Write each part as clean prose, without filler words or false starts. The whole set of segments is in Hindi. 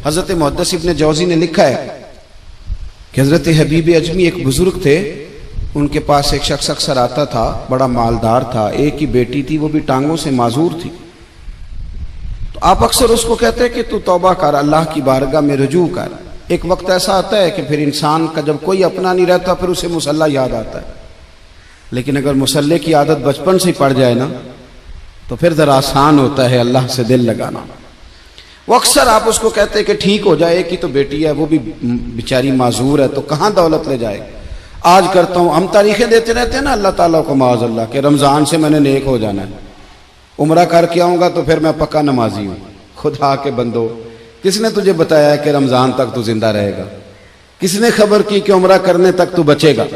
हजरत मुहद्दिस इब्न जौज़ी ने लिखा है कि हजरत हबीब अजमी एक बुजुर्ग थे, उनके पास एक शख्स अक्सर आता था, बड़ा मालदार था, एक ही बेटी थी, वो भी टांगों से माजूर थी। तो आप अक्सर उसको कहते कि तू तौबा कर, अल्लाह की बारगाह में रुजू कर। एक वक्त ऐसा आता है कि फिर इंसान का जब कोई अपना नहीं रहता फिर उसे मुसल्ला याद आता है, लेकिन अगर मुसल्ले की आदत बचपन से पड़ जाए ना तो फिर जरा आसान होता है अल्लाह से दिल लगाना। वो अक्सर आप उसको कहते कि ठीक हो जाए, एक ही तो बेटी है, वो भी बेचारी माजूर है, तो कहाँ दौलत ले जाए। आज करता हूँ, हम तारीखें देते रहते हैं ना अल्लाह ताला को माज़अल्लाह के रमज़ान से मैंने नेक हो जाना है, उम्रा करके आऊँगा तो फिर मैं पक्का नमाजी हूँ। खुदा के बंदो, किसने तुझे बताया है कि रमज़ान तक तू जिंदा रहेगा? किसने खबर की कि उम्रा करने तक तू बचेगा?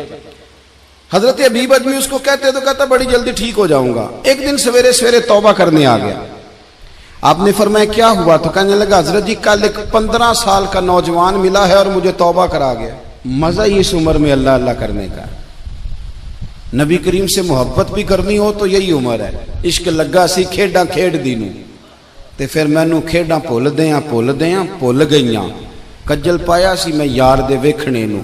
हजरत हबीब अजमी उसको कहते तो कहता बड़ी जल्दी ठीक हो जाऊंगा। एक दिन सवेरे सवेरे तौबा करने आ गया। आपने फरमाया क्या हुआ? तो कहने लगा हजरत जी कल एक 15 साल का नौजवान मिला है और मुझे तौबा करा गया। मजा ही इस उम्र में अल्लाह अल्लाह करने का। नबी करीम से मोहब्बत भी करनी हो तो यही उम्र है। इश्क लगा सी खेडा खेड दी नूं ते फिर मैनू खेडा भुल भुल गईयां। कज्जल पाया सी मैं यार दे वेखणे नूं,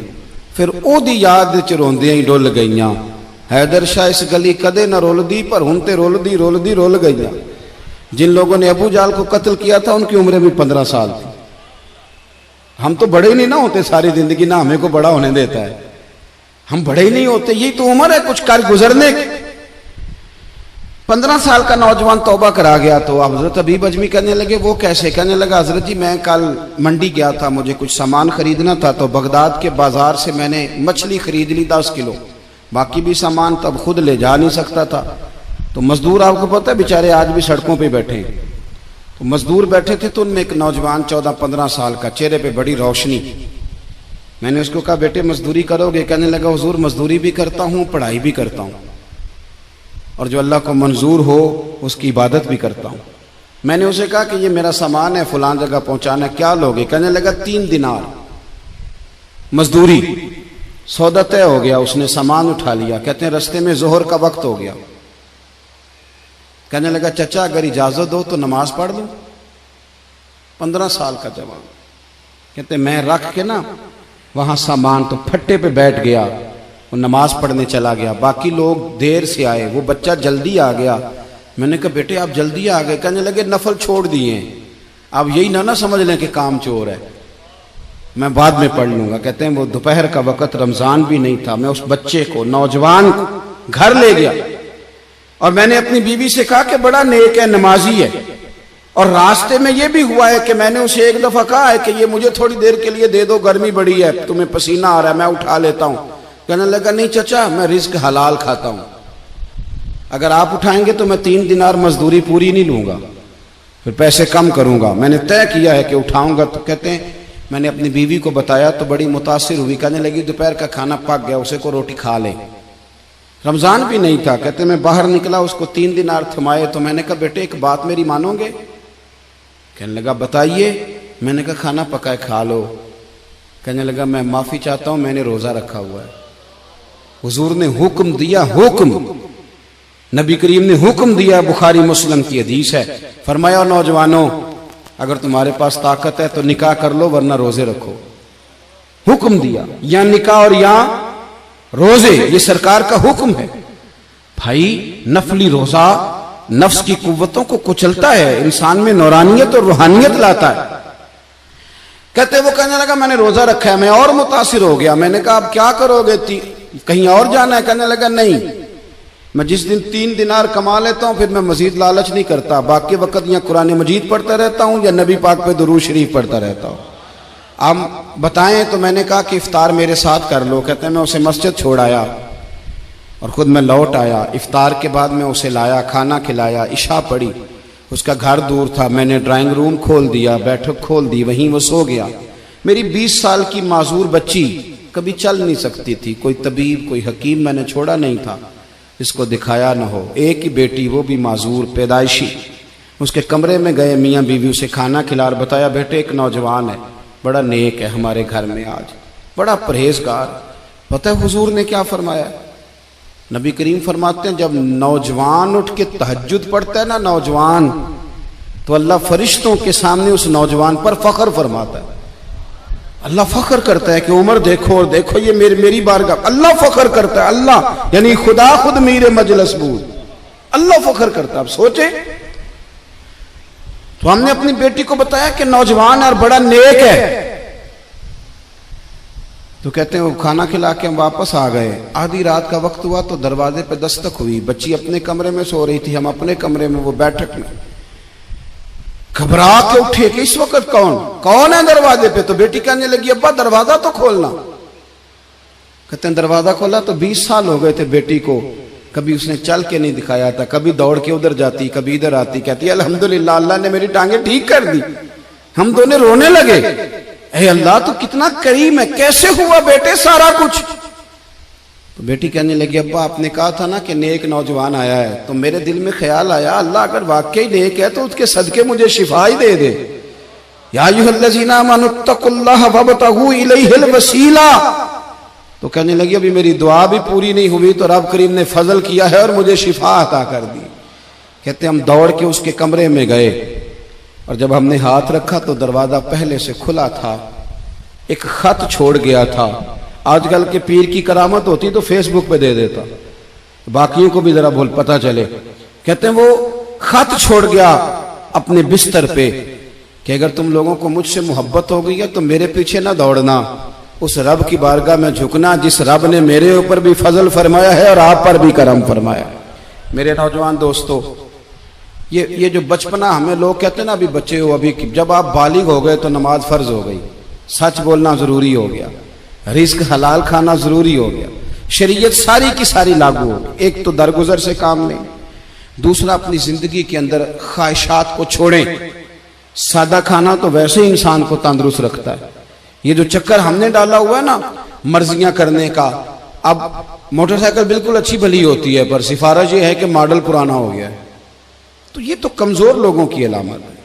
फिर ओदी याद च रोंदियां ही डुल गईयां। हैदर शाह इस गली कदे न रुलदी, पर हुण ते रुलदी रुलदी रुल गईयां। जिन लोगों ने अबू जाल को कत्ल किया था उनकी उम्र भी 15 साल थी। हम तो बड़े ही नहीं ना होते, सारी जिंदगी ना हमें को बड़ा होने देता है, हम बड़े ही नहीं होते। यही तो उम्र है कुछ कर गुजरने की। 15 साल का नौजवान तौबा करा गया। तो हजरत हबीब अजमी कहने लगे वो कैसे? कहने लगा हजरत जी मैं कल मंडी गया था, मुझे कुछ सामान खरीदना था, तो बगदाद के बाजार से मैंने मछली खरीद ली 10 किलो, बाकी भी सामान तब खुद ले जा नहीं सकता था। तो मजदूर आपको पता है बेचारे आज भी सड़कों पे बैठे हैं। तो मजदूर बैठे थे तो उनमें एक नौजवान 14-15 साल का, चेहरे पे बड़ी रोशनी। मैंने उसको कहा बेटे मजदूरी करोगे? कहने लगा हुजूर मजदूरी भी करता हूँ, पढ़ाई भी करता हूँ, और जो अल्लाह को मंजूर हो उसकी इबादत भी करता हूँ। मैंने उसे कहा कि ये मेरा सामान है, फलां जगह पहुंचाना, क्या लोगे? कहने लगा 3 दिनार मजदूरी। सौदा तय हो गया, उसने सामान उठा लिया। कहते हैं रास्ते में जोहर का वक्त हो गया। कहने लगा चचा अगर इजाजत दो तो नमाज पढ़ लूं। 15 साल का जवान। कहते मैं रख के ना वहां सामान तो फट्टे पे बैठ गया, वो नमाज पढ़ने चला गया। बाकी लोग देर से आए, वो बच्चा जल्दी आ गया। मैंने कहा बेटे आप जल्दी आ गए? कहने लगे नफल छोड़ दिए, अब यही ना समझ लें कि काम चोर है, मैं बाद में पढ़ लूंगा। कहते हैं वो दोपहर का वक्त, रमजान भी नहीं था। मैं उस बच्चे को, नौजवान को घर ले गया और मैंने अपनी बीवी से कहा कि बड़ा नेक है, नमाजी है। और रास्ते में यह भी हुआ है कि मैंने उसे एक दफा कहा है कि ये मुझे थोड़ी देर के लिए दे दो, गर्मी बड़ी है, तुम्हें पसीना आ रहा है, मैं उठा लेता हूं। कहने लगा नहीं चचा मैं रिस्क हलाल खाता हूं, अगर आप उठाएंगे तो मैं 3 दिनार मजदूरी पूरी नहीं लूंगा, फिर पैसे कम करूंगा। मैंने तय किया है कि उठाऊंगा। तो कहते हैं मैंने अपनी बीवी को बताया तो बड़ी मुतासिर हुई। कहने लगी दोपहर का खाना पक गया, उसे को रोटी खा ले। रमजान भी नहीं था। कहते मैं बाहर निकला, उसको 3 दिनार थमाए। तो मैंने कहा बेटे एक बात मेरी मानोगे? कहने लगा बताइए। मैंने कहा खाना पकाए खा लो। कहने लगा मैं माफी चाहता हूं, मैंने रोजा रखा हुआ है। हुजूर ने हुक्म दिया, हुक्म नबी करीम ने हुक्म दिया, बुखारी मुस्लिम की हदीस है। फरमाया नौजवानों अगर तुम्हारे पास ताकत है तो निकाह कर लो, वरना रोजे रखो। हुक्म दिया, या निकाह और या रोजे, ये सरकार का हुक्म है। भाई नफली रोजा नफ्स की कुव्वतों को कुचलता है, इंसान में नौरानियत और रूहानियत लाता है। कहते वो कहने लगा मैंने रोजा रखा है। मैं और मुतासिर हो गया। मैंने कहा अब क्या करोगे? कहीं और जाना है? कहने लगा नहीं, मैं जिस दिन 3 दिनार कमा लेता हूं फिर मैं मजीद लालच नहीं करता, बाकी वक्त या कुरान मजीद पढ़ता रहता हूं या नबी पाक पे दुरूद शरीफ पढ़ता रहता हूं। आप बताएं। तो मैंने कहा कि इफ्तार मेरे साथ कर लो। कहते हैं मैं उसे मस्जिद छोड़ आया और खुद मैं लौट आया। इफ्तार के बाद मैं उसे लाया, खाना खिलाया, इशा पढ़ी। उसका घर दूर था, मैंने ड्राइंग रूम खोल दिया, बैठक खोल दी, वहीं वो सो गया। मेरी 20 साल की माजूर बच्ची कभी चल नहीं सकती थी, कोई तबीब कोई हकीम मैंने छोड़ा नहीं था इसको दिखाया न हो। एक ही बेटी, वो भी माजूर पैदाइशी। उसके कमरे में गए, मियाँ बीवी उसे खाना खिला, बताया बेटे एक नौजवान है, बड़ा नेक है हमारे घर में, आज बड़ा परहेजगार। पता है हुजूर ने क्या फरमाया? नबी करीम फरमाते हैं जब नौजवान उठ के तहज्जुद पढ़ता है ना, नौजवान तो अल्लाह फरिश्तों के सामने उस नौजवान पर फख्र फरमाता है। अल्लाह फख्र करता है कि उमर देखो और देखो ये मेरी बारगाह। अल्लाह फख्र करता है, अल्लाह यानी खुदा खुद मीरे मजलिस बूद, अल्लाह फख्र करता है। अब सोचे, तो हमने अपनी बेटी को बताया कि नौजवान और बड़ा नेक है, तो कहते हैं वो खाना खिला के हम वापस आ गए। आधी रात का वक्त हुआ तो दरवाजे पे दस्तक हुई। बच्ची अपने कमरे में सो रही थी, हम अपने कमरे में, वो बैठक में। घबरा के उठे कि इस वक्त कौन है दरवाजे पे? तो बेटी कहने लगी अब्बा दरवाजा तो खोलना। कहते हैं दरवाजा खोला तो 20 साल हो गए थे बेटी को, कभी उसने चल के नहीं दिखाया था, कभी दौड़ के उधर जाती, कभी इधर आती। कहती है अल्हम्दुलिल्लाह अल्लाह ने मेरी टांगे ठीक कर दी। हम दोनों रोने लगे, हे अल्लाह तू कितना करीम है, कैसे हुआ बेटे सारा कुछ? तो बेटी कहने लगी अब्बा आपने कहा था ना कि नेक नौजवान आया है, तो मेरे दिल में ख्याल आया अल्लाह अगर वाकई नेक है तो उसके सदके मुझे शिफा ही दे दे। या अय्युहल्लज़ीना आमनुत्तकुल्लाह वब्तगू इलैहिल वसीला। तो कहने लगी अभी मेरी दुआ भी पूरी नहीं हुई तो रब करीम ने फजल किया है और मुझे शिफा अता कर दी। कहते हम दौड़ के उसके कमरे में गए और जब हमने हाथ रखा तो दरवाजा पहले से खुला था, एक खत छोड़ गया था। आजकल के पीर की करामत होती तो फेसबुक पे दे देता, बाकियों को भी जरा भूल पता चले। कहते हैं वो खत छोड़ गया अपने बिस्तर पे कि अगर तुम लोगों को मुझसे मोहब्बत हो गई है तो मेरे पीछे ना दौड़ना, उस रब की बारगाह में झुकना जिस रब ने मेरे ऊपर भी फजल फरमाया है और आप पर भी करम फरमाया। मेरे नौजवान दोस्तों, ये जो बचपना हमें लोग कहते हैं ना अभी बच्चे हो, अभी जब आप बालिग हो गए तो नमाज फर्ज हो गई, सच बोलना जरूरी हो गया, रिस्क हलाल खाना जरूरी हो गया, शरीयत सारी की सारी लागू हो गई। एक तो दरगुजर से काम लें, दूसरा अपनी जिंदगी के अंदर ख्वाहिशात को छोड़ें। सादा खाना तो वैसे ही इंसान को तंदुरुस्त रखता है। ये जो चक्कर हमने डाला हुआ है ना मर्जियां करने का, अब मोटरसाइकिल बिल्कुल अच्छी भली होती है पर सिफारिश ये है कि मॉडल पुराना हो गया है, तो ये तो कमजोर लोगों की अलामत है।